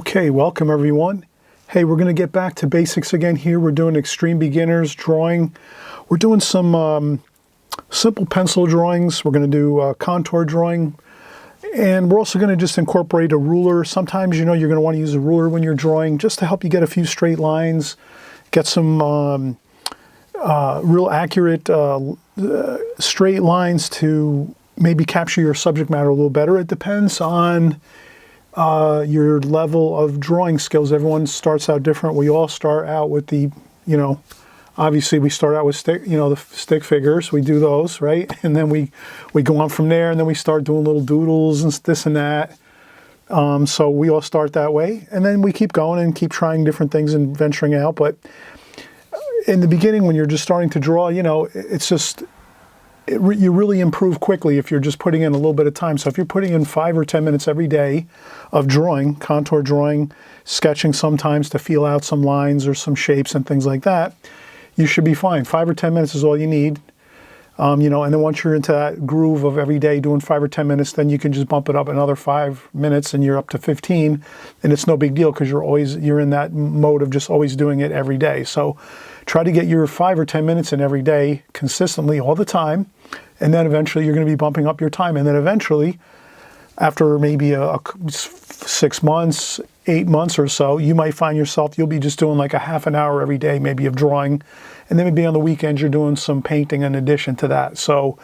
Okay, welcome everyone. Hey, we're going to get back to basics again here. We're doing extreme beginners drawing. We're doing some simple pencil drawings. We're going to do contour drawing. And we're also going to just incorporate a ruler. Sometimes, you're going to want to use a ruler when you're drawing just to help you get a few straight lines, get some real accurate straight lines to maybe capture your subject matter a little better. It depends on your level of drawing skills. Everyone starts out different. We all start out with the, obviously we start out with the stick figures. We do those, right? And then we go on from there, and then we start doing little doodles and this and that. So we all start that way, and then we keep going and keep trying different things and venturing out. But in the beginning, when you're just starting to draw, it's just, you really improve quickly if you're just putting in a little bit of time. So if you're putting in 5 or 10 minutes every day of drawing, contour drawing, sketching sometimes to feel out some lines or some shapes and things like that, you should be fine. 5 or 10 minutes is all you need. And then once you're into that groove of every day doing 5 or 10 minutes, then you can just bump it up another 5 minutes and you're up to 15, and it's no big deal because you're in that mode of just always doing it every day. So try to get your 5 or 10 minutes in every day consistently all the time, and then eventually you're going to be bumping up your time. And then eventually, after maybe 6 months, 8 months or so, you might find yourself, you'll be just doing like a half an hour every day maybe of drawing, and then maybe on the weekends you're doing some painting in addition to that. So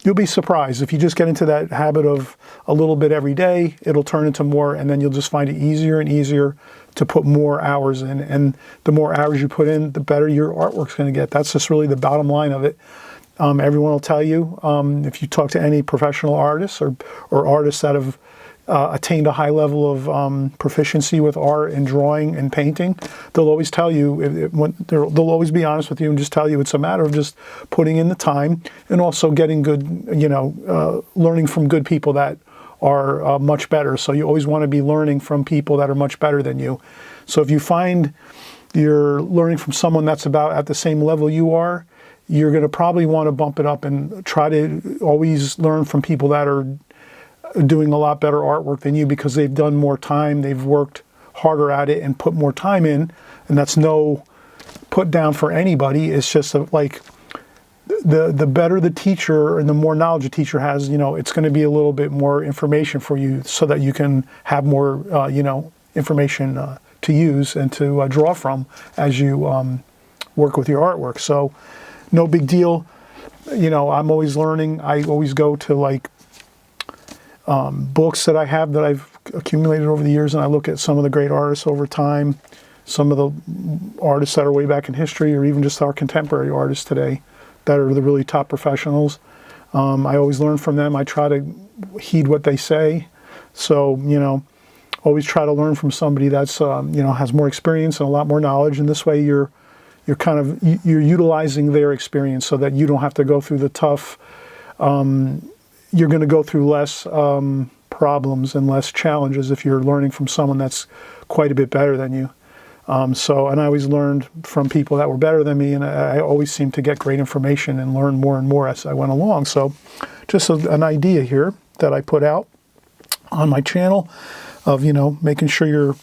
you'll be surprised. If you just get into that habit of a little bit every day, it'll turn into more, and then you'll just find it easier and easier to put more hours in. And the more hours you put in, the better your artwork's going to get. That's just really the bottom line of it. Everyone will tell you, if you talk to any professional artists or artists that have attained a high level of proficiency with art and drawing and painting, they'll always tell you, they'll always be honest with you and just tell you it's a matter of just putting in the time and also getting good, learning from good people that are much better. So you always want to be learning from people that are much better than you. So if you find you're learning from someone that's about at the same level you are, you're going to probably want to bump it up and try to always learn from people that are doing a lot better artwork than you, because they've done more time, they've worked harder at it and put more time in. And that's no put down for anybody. It's just like the better the teacher and the more knowledge a teacher has, it's going to be a little bit more information for you so that you can have more, information to use and to draw from as you work with your artwork. So no big deal. I'm always learning. I always go to books that I have that I've accumulated over the years, and I look at some of the great artists over time, some of the artists that are way back in history, or even just our contemporary artists today that are the really top professionals. I always learn from them. I try to heed what they say. So, always try to learn from somebody that's, has more experience and a lot more knowledge. And this way you're utilizing their experience so that you don't have to go through the tough, you're going to go through less problems and less challenges if you're learning from someone that's quite a bit better than you. And I always learned from people that were better than me, and I always seemed to get great information and learn more and more as I went along. So just an idea here that I put out on my channel of, making sure you're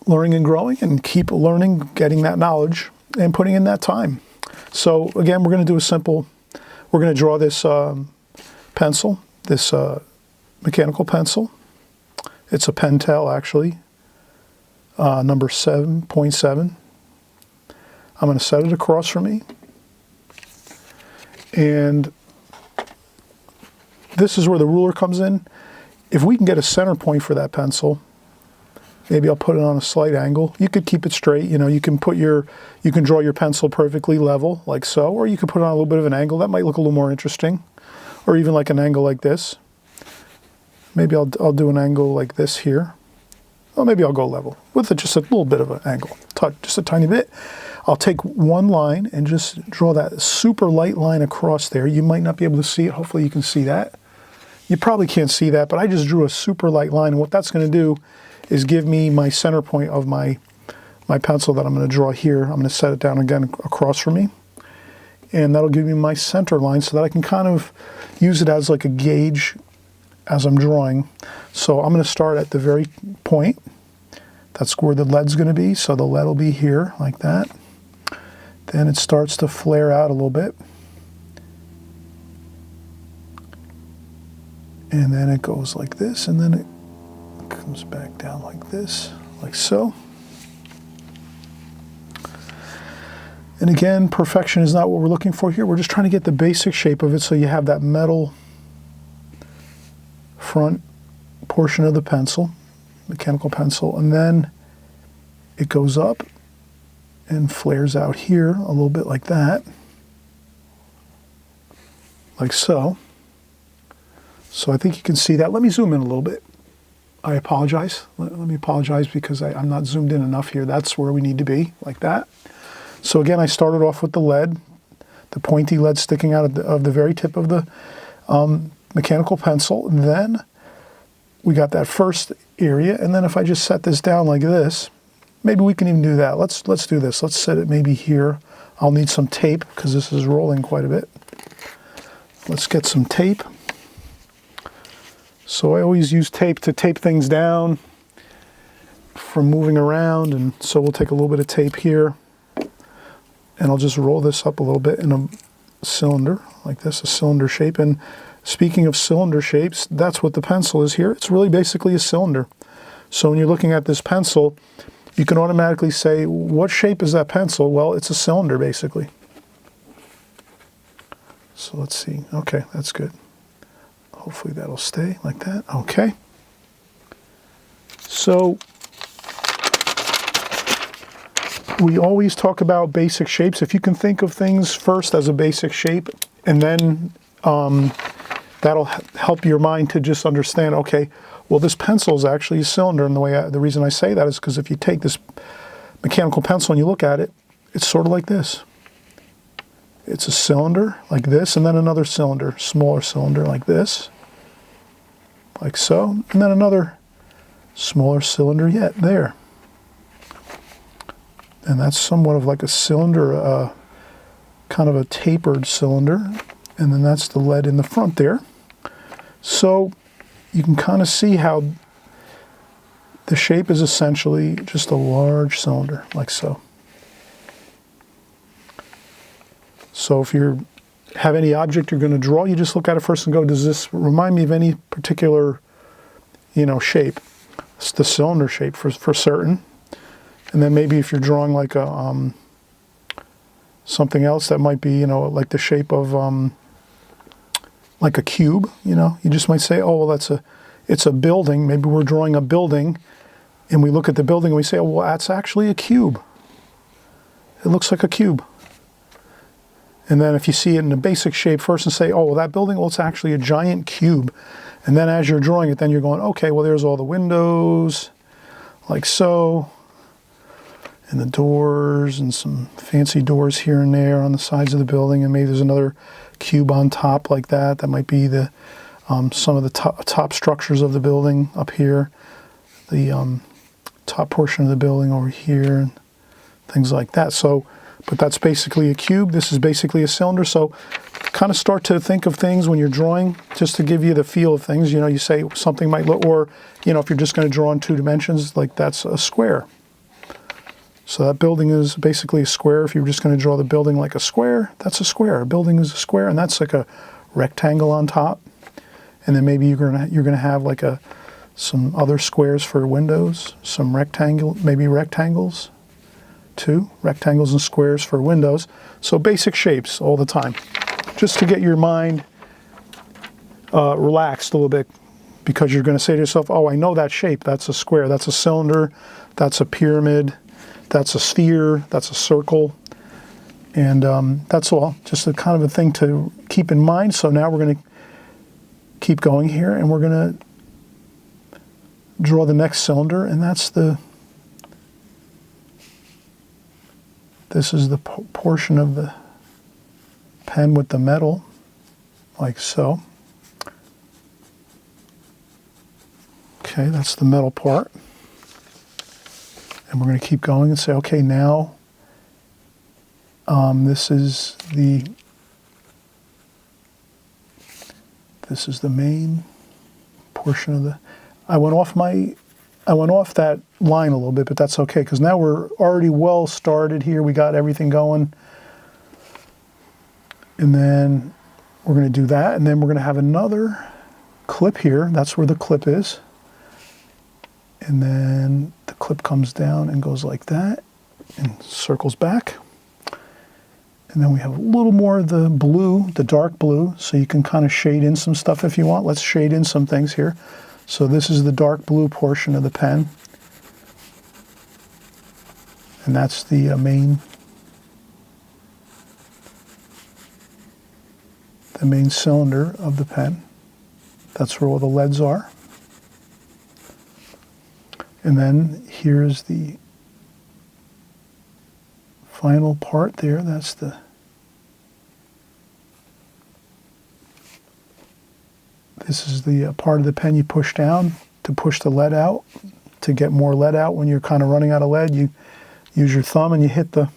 learning and growing and keep learning, getting that knowledge and putting in that time. So again, we're going to do we're going to draw this pencil, this mechanical pencil. It's a Pentel actually. Number 7.7. I'm going to set it across from me. And this is where the ruler comes in. If we can get a center point for that pencil, maybe I'll put it on a slight angle. You could keep it straight. You can draw your pencil perfectly level like so, or you could put it on a little bit of an angle. That might look a little more interesting. Or even like an angle like this. Maybe I'll do an angle like this here. Well, maybe I'll go level with just a little bit of an angle, just a tiny bit. I'll take one line and just draw that super light line across there. You might not be able to see it. Hopefully you can see that. You probably can't see that, but I just drew a super light line. And what that's going to do is give me my center point of my pencil that I'm going to draw here. I'm going to set it down again across from me. And that'll give me my center line so that I can kind of use it as like a gauge as I'm drawing. So I'm going to start at the very point That's where the lead's going to be, so the lead will be here, like that. Then it starts to flare out a little bit. And then it goes like this, and then it comes back down like this, like so. And again, perfection is not what we're looking for here. We're just trying to get the basic shape of it so you have that metal front portion of the pencil, mechanical pencil, and then it goes up and flares out here a little bit like that, like so. So I think you can see that. Let me zoom in a little bit. I apologize. Let me apologize because I'm not zoomed in enough here. That's where we need to be, like that. So again, I started off with the lead, the pointy lead sticking out of the very tip of the mechanical pencil. And then we got that first area. And then if I just set this down like this, maybe we can even do that. Let's do this. Let's set it maybe here. I'll need some tape because this is rolling quite a bit. Let's get some tape. So I always use tape to tape things down from moving around. And so we'll take a little bit of tape here. And I'll just roll this up a little bit in a cylinder, like this, a cylinder shape. And speaking of cylinder shapes, that's what the pencil is here. It's really basically a cylinder. So when you're looking at this pencil, you can automatically say, what shape is that pencil? Well, it's a cylinder, basically. So let's see. Okay, that's good. Hopefully that'll stay like that. Okay. So we always talk about basic shapes. If you can think of things first as a basic shape, and then that'll help your mind to just understand, okay, well, this pencil is actually a cylinder. And the reason I say that is because if you take this mechanical pencil and you look at it, it's sort of like this. It's a cylinder like this, and then another cylinder, smaller cylinder like this, like so, and then another smaller cylinder yet there. And that's somewhat of like a cylinder, kind of a tapered cylinder. And then that's the lead in the front there. So you can kind of see how the shape is essentially just a large cylinder, like so. So if you have any object you're going to draw, you just look at it first and go, does this remind me of any particular, shape? It's the cylinder shape for certain. And then maybe if you're drawing like a something else that might be, like the shape of like a cube, you just might say, oh, well, it's a building. Maybe we're drawing a building, and we look at the building and we say, oh, well, that's actually a cube. It looks like a cube. And then if you see it in a basic shape first and say, oh, well, that building, well, it's actually a giant cube. And then as you're drawing it, then you're going, okay, well, there's all the windows, like so. And the doors and some fancy doors here and there on the sides of the building, and maybe there's another cube on top like that. That might be the some of the top structures of the building up here, the top portion of the building over here, and things like that. So, but that's basically a cube. This is basically a cylinder. So kind of start to think of things when you're drawing, just to give you the feel of things. You say something might look, or if you're just going to draw in 2 dimensions, like that's a square. So that building is basically a square. If you're just going to draw the building like a square, that's a square. A building is a square, and that's like a rectangle on top. And then maybe you're gonna have like some other squares for windows, some maybe rectangles too, rectangles and squares for windows. So basic shapes all the time, just to get your mind relaxed a little bit, because you're going to say to yourself, oh, I know that shape. That's a square. That's a cylinder. That's a pyramid. That's a sphere, that's a circle, and that's all. Just a kind of a thing to keep in mind. So now we're going to keep going here, and we're going to draw the next cylinder, and that's this is the portion of the pen with the metal, like so. Okay, that's the metal part. And we're going to keep going and say, okay, now this is the main portion of the. I went off my I went off that line a little bit, but that's okay, because now we're already well started here. We got everything going. And then we're going to do that, and then we're going to have another clip here. That's where the clip is. And then the clip comes down and goes like that and circles back. And then we have a little more of the blue, the dark blue, so you can kind of shade in some stuff if you want. Let's shade in some things here. So this is the dark blue portion of the pen. And that's the main cylinder of the pen. That's where all the leads are. And then here's the final part there. That's this is the part of the pen you push down to push the lead out. To get more lead out when you're kind of running out of lead, you use your thumb and you hit the,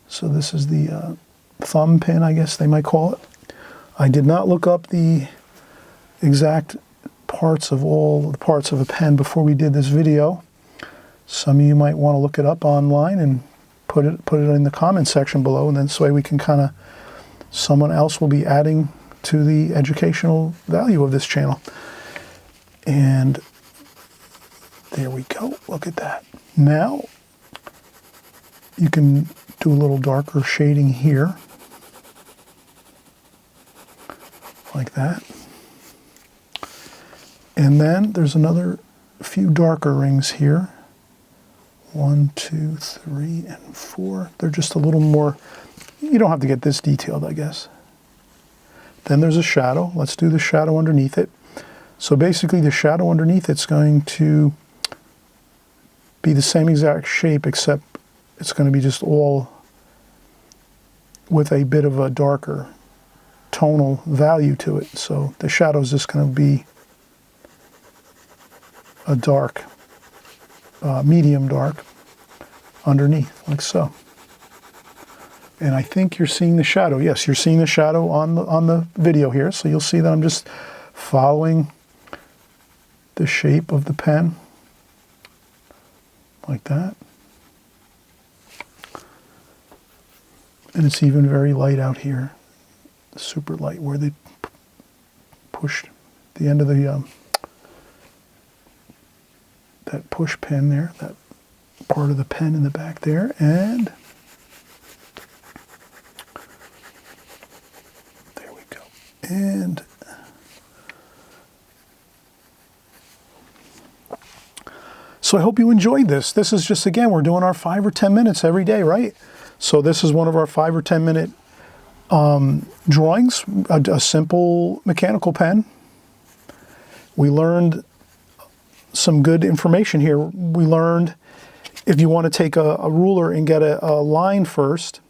so this is the thumb pin, I guess they might call it. I did not look up the exact parts of all the parts of a pen before we did this video. Some of you might want to look it up online and put it in the comment section below, and then this way we can kind of, someone else will be adding to the educational value of this channel. And there we go, look at that. Now you can do a little darker shading here, like that. And then there's another few darker rings here. 1, 2, 3, and 4. They're just a little more, you don't have to get this detailed, I guess. Then there's a shadow. Let's do the shadow underneath it. So basically the shadow underneath it's going to be the same exact shape, except it's going to be just all with a bit of a darker tonal value to it. So the shadow is just going to be a dark, medium dark underneath, like so. And I think you're seeing the shadow. Yes, you're seeing the shadow on the video here. So you'll see that I'm just following the shape of the pen, like that. And it's even very light out here, super light, where they pushed the end of the that push pin there, that part of the pen in the back there, and there we go. And so I hope you enjoyed this. This is just, again, we're doing our 5 or 10 minutes every day, right? So this is one of our 5 or 10 minute drawings, a simple mechanical pen. We learned some good information here. We learned if you want to take a ruler and get a line first,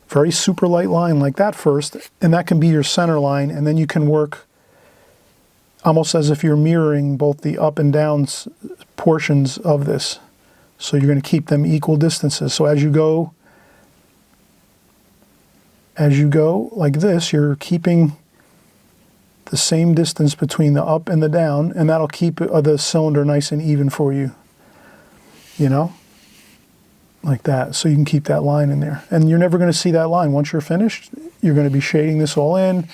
very super light line like that first, and that can be your center line, and then you can work almost as if you're mirroring both the up and down portions of this. So you're going to keep them equal distances. So as you go like this, you're keeping the same distance between the up and the down, and that'll keep the cylinder nice and even for you, you know, like that. So you can keep that line in there, and you're never going to see that line. Once you're finished, you're going to be shading this all in.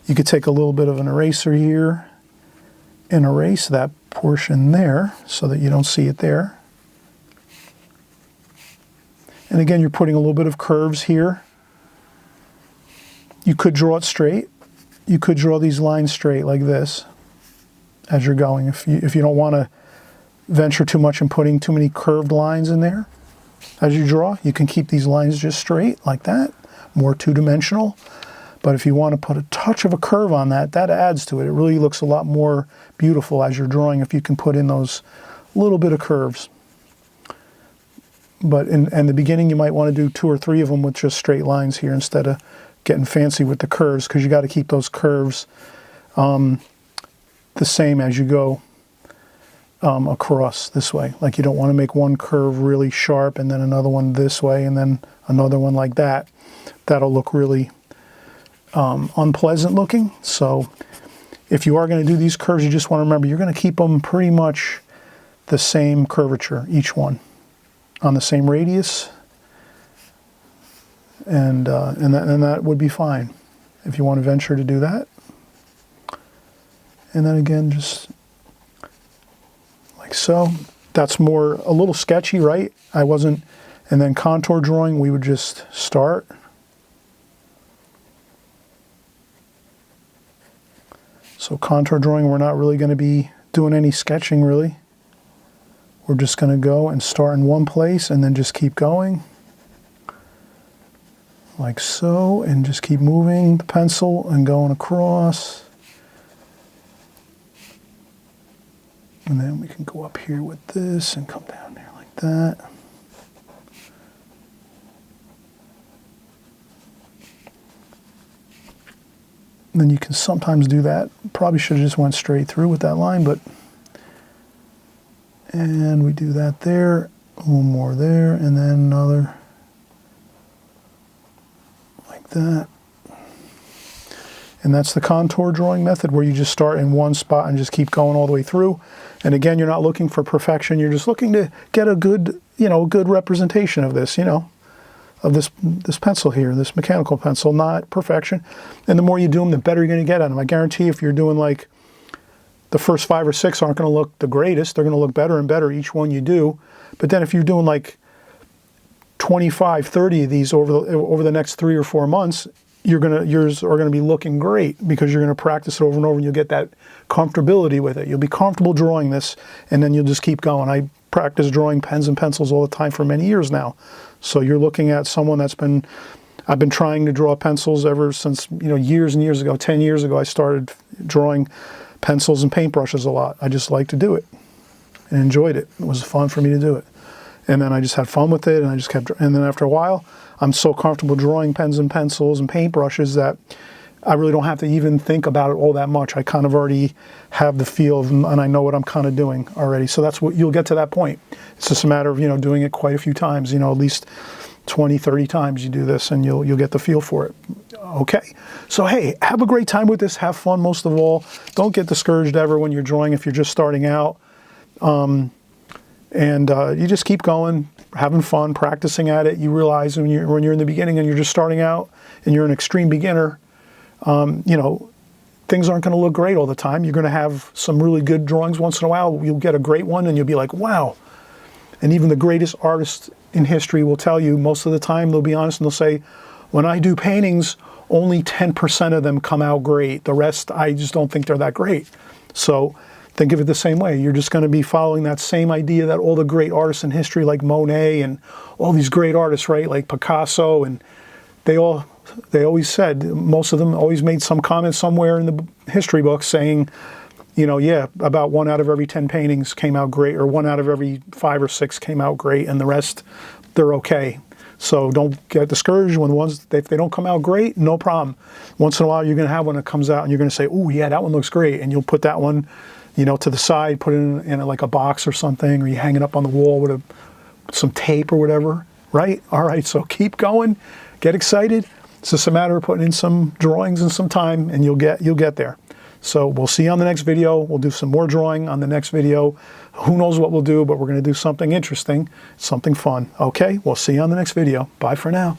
You could take a little bit of an eraser here and erase that portion there so that you don't see it there. And again, you're putting a little bit of curves here. You could draw it straight. You could draw these lines straight like this as you're going. If you don't want to venture too much in putting too many curved lines in there as you draw, you can keep these lines just straight like that, more two-dimensional. But if you want to put a touch of a curve on that, that adds to it. It really looks a lot more beautiful as you're drawing if you can put in those little bit of curves. But in the beginning, you might want to do 2 or 3 of them with just straight lines here instead of getting fancy with the curves, because you got to keep those curves the same as you go across this way. Like you don't want to make one curve really sharp and then another one this way and then another one like that. That'll look really unpleasant looking. So if you are going to do these curves, you just want to remember you're going to keep them pretty much the same curvature, each one, on the same radius, and that would be fine if you want to venture to do that. And then again, just like so. That's more a little sketchy, right? I wasn't, and then contour drawing, we would just start. So contour drawing, we're not really going to be doing any sketching really. We're just going to go and start in one place and then just keep going. Like so, and just keep moving the pencil and going across. And then we can go up here with this and come down there like that. And then you can sometimes do that. Probably should have just went straight through with that line, but, and we do that there, one more there, and then another like that. And that's the contour drawing method, where you just start in one spot and just keep going all the way through. And again, you're not looking for perfection. You're just looking to get a good, good representation of this, of this pencil here, this mechanical pencil, not perfection. And the more you do them, the better you're going to get at them. I guarantee if you're doing like the first 5 or 6 aren't going to look the greatest. They're going to look better and better each one you do. But then if you're doing like 25, 30 of these over the next 3 or 4 months, yours are going to be looking great, because you're going to practice it over and over, and you'll get that comfortability with it. You'll be comfortable drawing this, and then you'll just keep going. I practice drawing pens and pencils all the time for many years now. So you're looking at someone I've been trying to draw pencils ever since, years and years ago. 10 years ago, I started drawing pencils and paintbrushes a lot. I just liked to do it and enjoyed it. It was fun for me to do it. And then I just had fun with it, and I just kept, and then after a while, I'm so comfortable drawing pens and pencils and paintbrushes that I really don't have to even think about it all that much. I kind of already have the feel of, and I know what I'm kind of doing already. So that's what, you'll get to that point. It's just a matter of, doing it quite a few times, at least 20, 30 times you do this, and you'll get the feel for it. Okay. So, hey, have a great time with this. Have fun most of all. Don't get discouraged ever when you're drawing if you're just starting out. You just keep going, having fun, practicing at it. You realize when you're in the beginning and you're just starting out and you're an extreme beginner, things aren't going to look great all the time. You're going to have some really good drawings once in a while. You'll get a great one and you'll be like, wow. And even the greatest artists in history will tell you, most of the time they'll be honest and they'll say, when I do paintings, only 10% of them come out great. The rest, I just don't think they're that great. So think of it the same way. You're just going to be following that same idea that all the great artists in history, like Monet and all these great artists, right, like Picasso, and they always said, most of them always made some comment somewhere in the history books saying, yeah, about 1 out of every 10 paintings came out great, or 1 out of every 5 or 6 came out great, and the rest, they're okay. So don't get discouraged when the ones, if they don't come out great, no problem. Once in a while, you're going to have one that comes out and you're going to say, oh yeah, that one looks great. And you'll put that one, to the side, put it in like a box or something, or you hang it up on the wall with some tape or whatever, right? All right, so keep going, get excited. It's just a matter of putting in some drawings and some time, and you'll get there. So we'll see you on the next video. We'll do some more drawing on the next video. Who knows what we'll do, but we're going to do something interesting, something fun. Okay, we'll see you on the next video. Bye for now.